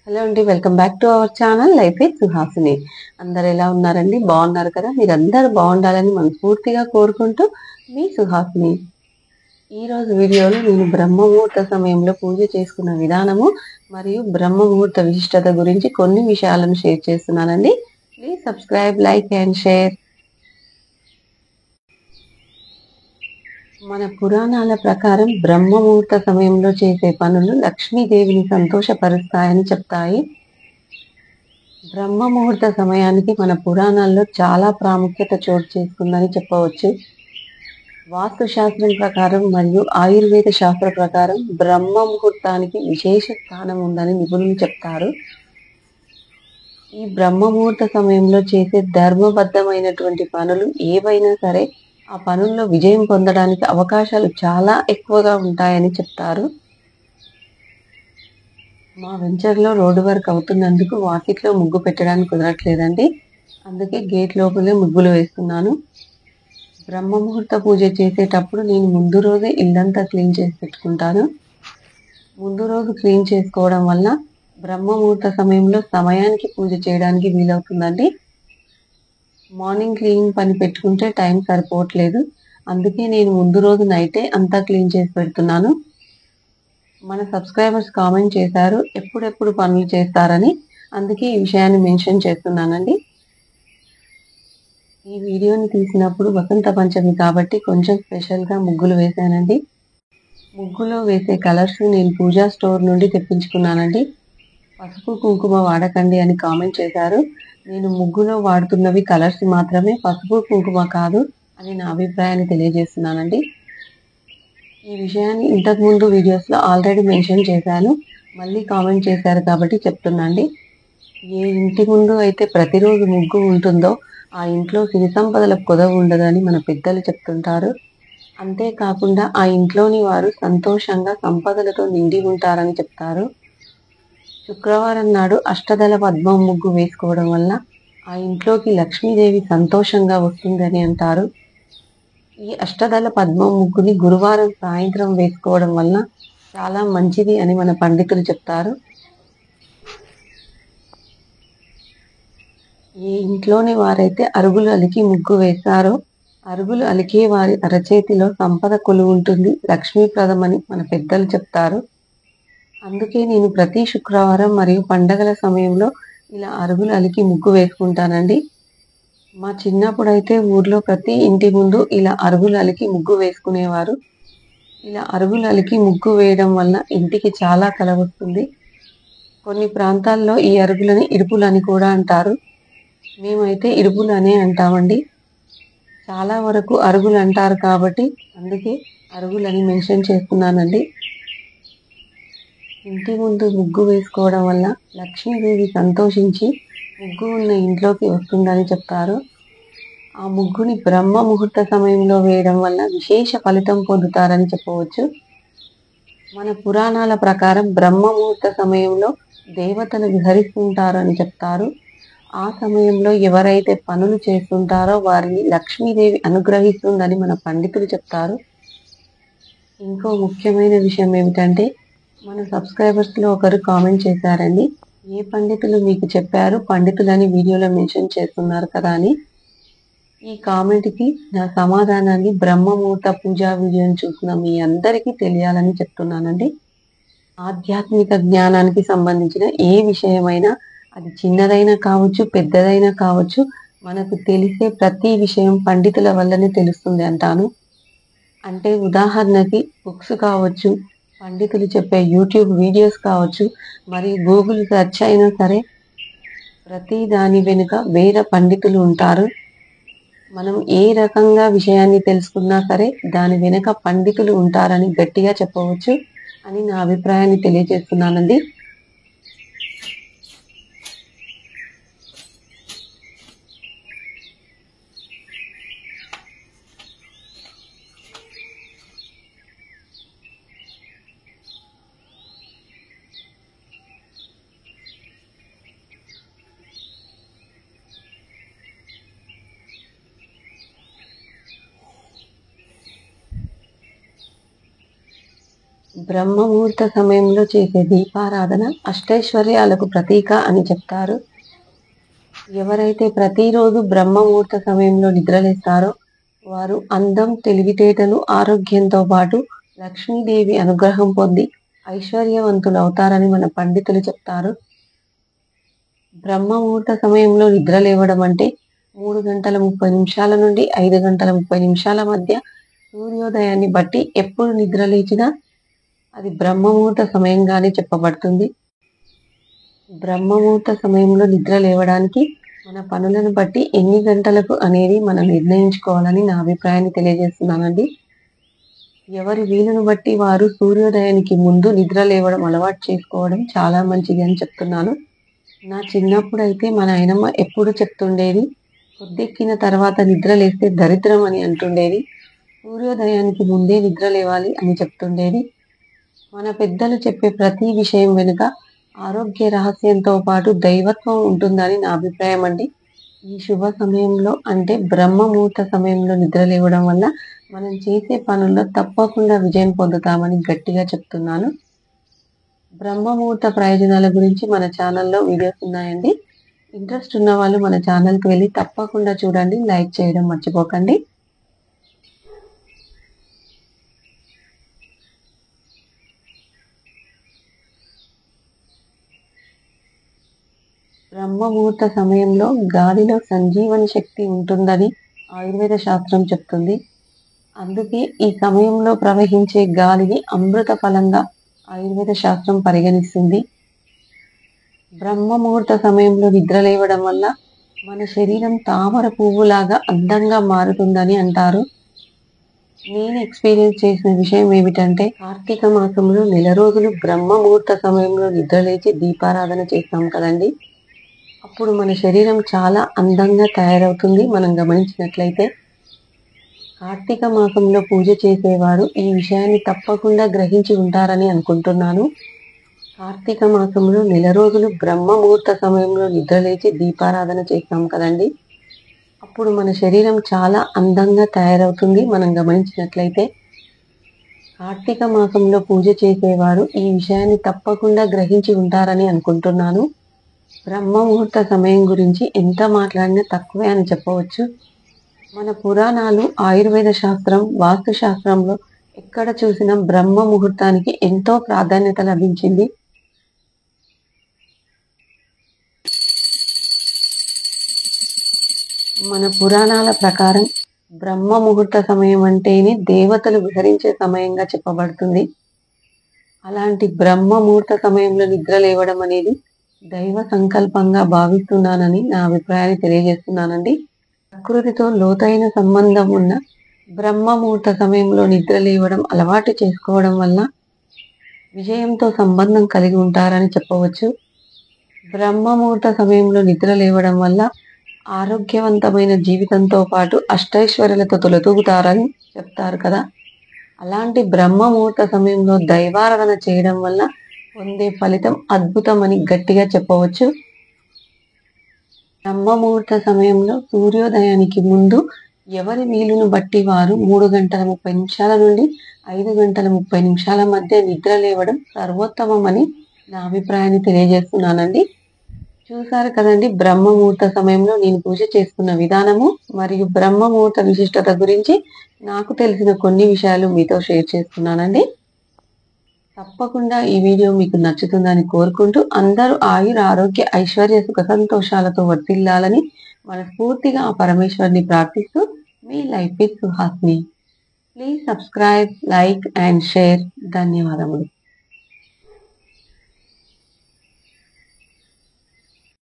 Hello అండి. Welcome back to our channel life with Suhasini. అందరు ఎలా ఉన్నారండి? బాగున్నారు కదా? మీరందరూ బాగుండాలని మనస్ఫూర్తిగా కోరుకుంటూ మీ సుహాసిని. ఈరోజు వీడియోలో నేను బ్రహ్మ ముహూర్త సమయంలో పూజ చేసుకున్న విధానము మరియు బ్రహ్మ ముహూర్త విశిష్టత గురించి కొన్ని విషయాలను షేర్ చేస్తున్నానండి. Please subscribe, like and share. మన పురాణాల ప్రకారం బ్రహ్మ ముహూర్త సమయంలో చేసే పనులు లక్ష్మీదేవిని సంతోషపరుస్తాయని చెప్తాయి. బ్రహ్మ ముహూర్త సమయానికి మన పురాణాల్లో చాలా ప్రాముఖ్యత చోటు చేసుకుందని చెప్పవచ్చు. వాస్తు శాస్త్రం ప్రకారం మరియు ఆయుర్వేద శాస్త్ర ప్రకారం బ్రహ్మ ముహూర్తానికి విశేష స్థానం ఉందని నిపుణులు చెప్తారు. ఈ బ్రహ్మ ముహూర్త సమయంలో చేసే ధర్మబద్ధమైనటువంటి పనులు ఏవైనా సరే ఆ పనుల్లో విజయం పొందడానికి అవకాశాలు చాలా ఎక్కువగా ఉంటాయని చెప్తారు. మా వెంచర్లో రోడ్డు వర్క్ అవుతున్నందుకు వాకిట్లో ముగ్గు పెట్టడానికి కుదరట్లేదండి. అందుకే గేట్ లోపలే ముగ్గులు వేస్తున్నాను. బ్రహ్మ ముహూర్త పూజ చేసేటప్పుడు నేను ముందు రోజే ఇల్లంతా క్లీన్ చేసి పెట్టుకుంటాను. ముందు రోజు క్లీన్ చేసుకోవడం వల్ల బ్రహ్మ ముహూర్త సమయంలో సమయానికి పూజ చేయడానికి వీలవుతుందండి. మార్నింగ్ క్లీనింగ్ పని పెట్టుకుంటే టైం సరిపోవట్లేదు. అందుకే నేను ముందు రోజు నైటే అంతా క్లీన్ చేసి పెడుతున్నాను. మన సబ్స్క్రైబర్స్ కామెంట్ చేశారు ఎప్పుడెప్పుడు పనులు చేస్తారని. అందుకే ఈ విషయాన్ని మెన్షన్ చేస్తున్నానండి. ఈ వీడియోని తీసినప్పుడు వసంత పంచమి కాబట్టి కొంచెం స్పెషల్గా ముగ్గులు వేశానండి. ముగ్గులో వేసే కలర్స్ నేను పూజా స్టోర్ నుండి తెప్పించుకున్నానండి. పసుపు కుంకుమ వాడకండి అని కామెంట్ చేశారు. నేను ముగ్గులో వాడుతున్నవి కలర్స్ మాత్రమే, పసుపు కుంకుమ కాదు అని నా అభిప్రాయాన్ని తెలియజేస్తున్నానండి. ఈ విషయాన్ని ఇంతకుముందు వీడియోస్లో ఆల్రెడీ మెన్షన్ చేశాను. మళ్ళీ కామెంట్ చేశారు కాబట్టి చెప్తున్నాండి. ఏ ఇంటి ముందు అయితే ప్రతిరోజు ముగ్గు ఉంటుందో ఆ ఇంట్లో సిరి సంపదలకు కొదవ ఉండదని మన పెద్దలు చెప్తుంటారు. అంతేకాకుండా ఆ ఇంట్లోని వారు సంతోషంగా సంపదలతో నిండి ఉంటారని చెప్తారు. శుక్రవారం నాడు అష్టదళ పద్మం ముగ్గు వేసుకోవడం వల్ల ఆ ఇంట్లోకి లక్ష్మీదేవి సంతోషంగా వస్తుందని అంటారు. ఈ అష్టదళ పద్మం ముగ్గుని గురువారం సాయంత్రం వేసుకోవడం వల్ల చాలా మంచిది అని మన పండితులు చెప్తారు. ఏ ఇంట్లోని వారైతే అరుగులు అలికి ముగ్గు వేస్తారో అరుగులు అలికే వారి అరచేతిలో సంపద కొలువుంటుంది, లక్ష్మీప్రదమని మన పెద్దలు చెప్తారు. అందుకే నేను ప్రతి శుక్రవారం మరియు పండగల సమయంలో ఇలా అరుగులు అలికి ముగ్గు వేసుకుంటానండి. మా చిన్నప్పుడైతే ఊర్లో ప్రతి ఇంటి ముందు ఇలా అరుగులు అలికి ముగ్గు వేసుకునేవారు. ఇలా అరుగులు అలికి ముగ్గు వేయడం వల్ల ఇంటికి చాలా కళ వస్తుంది. కొన్ని ప్రాంతాల్లో ఈ అరుగులని ఇడుపులని కూడా అంటారు. మేమైతే ఇడుపులు అనే అంటామండి. చాలా వరకు అరుగులు అంటారు కాబట్టి అందుకే అరుగులని మెన్షన్ చేస్తున్నానండి. ఇంటి ముందు ముగ్గు వేసుకోవడం వల్ల లక్ష్మీదేవి సంతోషించి ముగ్గు ఉన్న ఇంట్లోకి వస్తుందని చెప్తారు. ఆ ముగ్గుని బ్రహ్మ ముహూర్త సమయంలో వేయడం వల్ల విశేష ఫలితం పొందుతారని చెప్పవచ్చు. మన పురాణాల ప్రకారం బ్రహ్మ ముహూర్త సమయంలో దేవతలు విహరిస్తుంటారని చెప్తారు. ఆ సమయంలో ఎవరైతే పనులు చేస్తుంటారో వారిని లక్ష్మీదేవి అనుగ్రహిస్తుందని మన పండితులు చెప్తారు. ఇంకో ముఖ్యమైన విషయం ఏమిటంటే మన సబ్స్క్రైబర్స్లో ఒకరు కామెంట్ చేశారండి, ఏ పండితులు మీకు చెప్పారు పండితులని వీడియోలో మెన్షన్ చేస్తున్నారు కదా అని. ఈ కామెంట్కి నా సమాధానాన్ని బ్రహ్మ ముహూర్త పూజా వీడియోని చూసిన మీ అందరికీ తెలియాలని చెప్తున్నానండి. ఆధ్యాత్మిక జ్ఞానానికి సంబంధించిన ఏ విషయమైనా అది చిన్నదైనా కావచ్చు, పెద్దదైనా కావచ్చు, మనకు తెలిసే ప్రతి విషయం పండితుల వల్లనే తెలుస్తుంది అంటాను. అంటే ఉదాహరణకి బుక్స్ కావచ్చు, పండితులు చెప్పే యూట్యూబ్ వీడియోస్ కావచ్చు, మరి గూగుల్ సెర్చ్ అయినా సరే ప్రతి దాని వెనుక వేరే పండితులు ఉంటారు. మనం ఏ రకంగా విషయాన్ని తెలుసుకున్నా సరే దాని వెనుక పండితులు ఉంటారని గట్టిగా చెప్పవచ్చు అని నా అభిప్రాయాన్ని తెలియజేస్తున్నానండి. బ్రహ్మ ముహూర్త సమయంలో చేసే దీపారాధన అష్టైశ్వర్యాలకు ప్రతీక అని చెప్తారు. ఎవరైతే ప్రతిరోజు బ్రహ్మ ముహూర్త సమయంలో నిద్రలేస్తారో వారు అందం, తెలివితేటలు, ఆరోగ్యంతో పాటు లక్ష్మీదేవి అనుగ్రహం పొంది ఐశ్వర్యవంతులు అవుతారని మన పండితులు చెప్తారు. బ్రహ్మ ముహూర్త సమయంలో నిద్ర లేవడం అంటే 3:30 నుండి 5:30 మధ్య సూర్యోదయాన్ని బట్టి ఎప్పుడు నిద్ర లేచినా అది బ్రహ్మ ముహూర్త సమయంగానే చెప్పబడుతుంది. బ్రహ్మ ముహూర్త సమయంలో నిద్ర లేవడానికి మన పనులను బట్టి ఎన్ని గంటలకు అనేది మనం నిర్ణయించుకోవాలని నా అభిప్రాయాన్ని తెలియజేస్తున్నానండి. ఎవరి వీలును బట్టి వారు సూర్యోదయానికి ముందు నిద్ర లేవడం అలవాటు చేసుకోవడం చాలా మంచిది అని చెప్తున్నాను. నా చిన్నప్పుడు అయితే మా నాయనమ్మ ఎప్పుడు చెప్తుండేది, పొద్దెక్కిన తర్వాత నిద్ర లేస్తే దరిద్రం అని అంటుండేది. సూర్యోదయానికి ముందే నిద్ర లేవాలి అని చెప్తుండేది. మన పెద్దలు చెప్పే ప్రతి విషయం వెనుక ఆరోగ్య రహస్యంతో పాటు దైవత్వం ఉంటుందని నా అభిప్రాయం అండి. ఈ శుభ సమయంలో అంటే బ్రహ్మ ముహూర్త సమయంలో నిద్ర లేవడం వల్ల మనం చేసే పనుల్లో తప్పకుండా విజయం పొందుతామని గట్టిగా చెప్తున్నాను. బ్రహ్మ ముహూర్త ప్రయోజనాల గురించి మన ఛానల్లో వీడియోస్ ఉన్నాయండి. ఇంట్రెస్ట్ ఉన్న వాళ్ళు మన ఛానల్కి వెళ్ళి తప్పకుండా చూడండి. లైక్ చేయడం మర్చిపోకండి. బ్రహ్మ ముహూర్త సమయంలో గాలిలో సంజీవని శక్తి ఉంటుందని ఆయుర్వేద శాస్త్రం చెప్తుంది. అందుకే ఈ సమయంలో ప్రవహించే గాలిని అమృత ఫలంగా ఆయుర్వేద శాస్త్రం పరిగణిస్తుంది. బ్రహ్మ ముహూర్త సమయంలో నిద్ర లేవడం వల్ల మన శరీరం తామర పువ్వులాగా అందంగా మారుతుందని అంటారు. నేను ఎక్స్పీరియన్స్ చేసిన విషయం ఏమిటంటే, కార్తీక మాసంలో నెల రోజులు బ్రహ్మ ముహూర్త సమయంలో నిద్రలేచి దీపారాధన చేస్తాం కదండి. అప్పుడు మన శరీరం చాలా అందంగా తయారవుతుంది. మనం గమనించినట్లయితే కార్తీక మాసంలో పూజ చేసేవారు ఈ విషయాన్ని తప్పకుండా గ్రహించి ఉంటారని అనుకుంటున్నాను. కార్తీక మాసంలో నెల రోజులు బ్రహ్మ ముహూర్త సమయంలో నిద్రలేచి దీపారాధన చేస్తాం కదండి. అప్పుడు మన శరీరం చాలా అందంగా తయారవుతుంది. మనం గమనించినట్లయితే కార్తీక మాసంలో పూజ చేసేవారు ఈ విషయాన్ని తప్పకుండా గ్రహించి ఉంటారని అనుకుంటున్నాను. బ్రహ్మ ముహూర్త సమయం గురించి ఎంత మాట్లాడినా తక్కువే అని చెప్పవచ్చు. మన పురాణాలు, ఆయుర్వేద శాస్త్రం, వాస్తు శాస్త్రంలో ఎక్కడ చూసినా బ్రహ్మ ముహూర్తానికి ఎంతో ప్రాధాన్యత లభించింది. మన పురాణాల ప్రకారం బ్రహ్మ ముహూర్త సమయం అంటేనే దేవతలు విహరించే సమయంగా చెప్పబడుతుంది. అలాంటి బ్రహ్మ ముహూర్త సమయంలో నిద్ర లేవడం అనేది దైవ సంకల్పంగా భావిస్తున్నానని నా అభిప్రాయాన్ని తెలియజేస్తున్నానండి. ప్రకృతితో లోతైన సంబంధం ఉన్న బ్రహ్మ ముహూర్త సమయంలో నిద్ర లేవడం అలవాటు చేసుకోవడం వల్ల విజయంతో సంబంధం కలిగి ఉంటారని చెప్పవచ్చు. బ్రహ్మ ముహూర్త సమయంలో నిద్ర లేవడం వల్ల ఆరోగ్యవంతమైన జీవితంతో పాటు అష్టైశ్వర్యాలతో తొలతూగుతారని చెప్తారు కదా. అలాంటి బ్రహ్మ ముహూర్త సమయంలో దైవారాధన చేయడం వల్ల పొందే ఫలితం అద్భుతం అని గట్టిగా చెప్పవచ్చు. బ్రహ్మ ముహూర్త సమయంలో సూర్యోదయానికి ముందు ఎవరి వీలును బట్టి వారు 3:30 నుండి 5:30 మధ్య నిద్ర లేవడం సర్వోత్తమమని నా అభిప్రాయాన్ని తెలియజేస్తున్నానండి. చూసారు కదండి, బ్రహ్మ ముహూర్త సమయంలో నేను పూజ చేసుకున్న విధానము మరియు బ్రహ్మ ముహూర్త విశిష్టత గురించి నాకు తెలిసిన కొన్ని విషయాలు మీతో షేర్ చేసుకున్నానండి. తప్పకుండా ఈ వీడియో మీకు నచ్చుతుందని కోరుకుంటూ అందరూ ఆయుర ఆరోగ్య ఐశ్వర్య సుఖ సంతోషాలతో వర్ధిల్లాలని మనస్ఫూర్తిగా ఆ పరమేశ్వరుని ప్రార్థిస్తూ మీ life with Suhasini. Please subscribe, like and share. ధన్యవాదములు.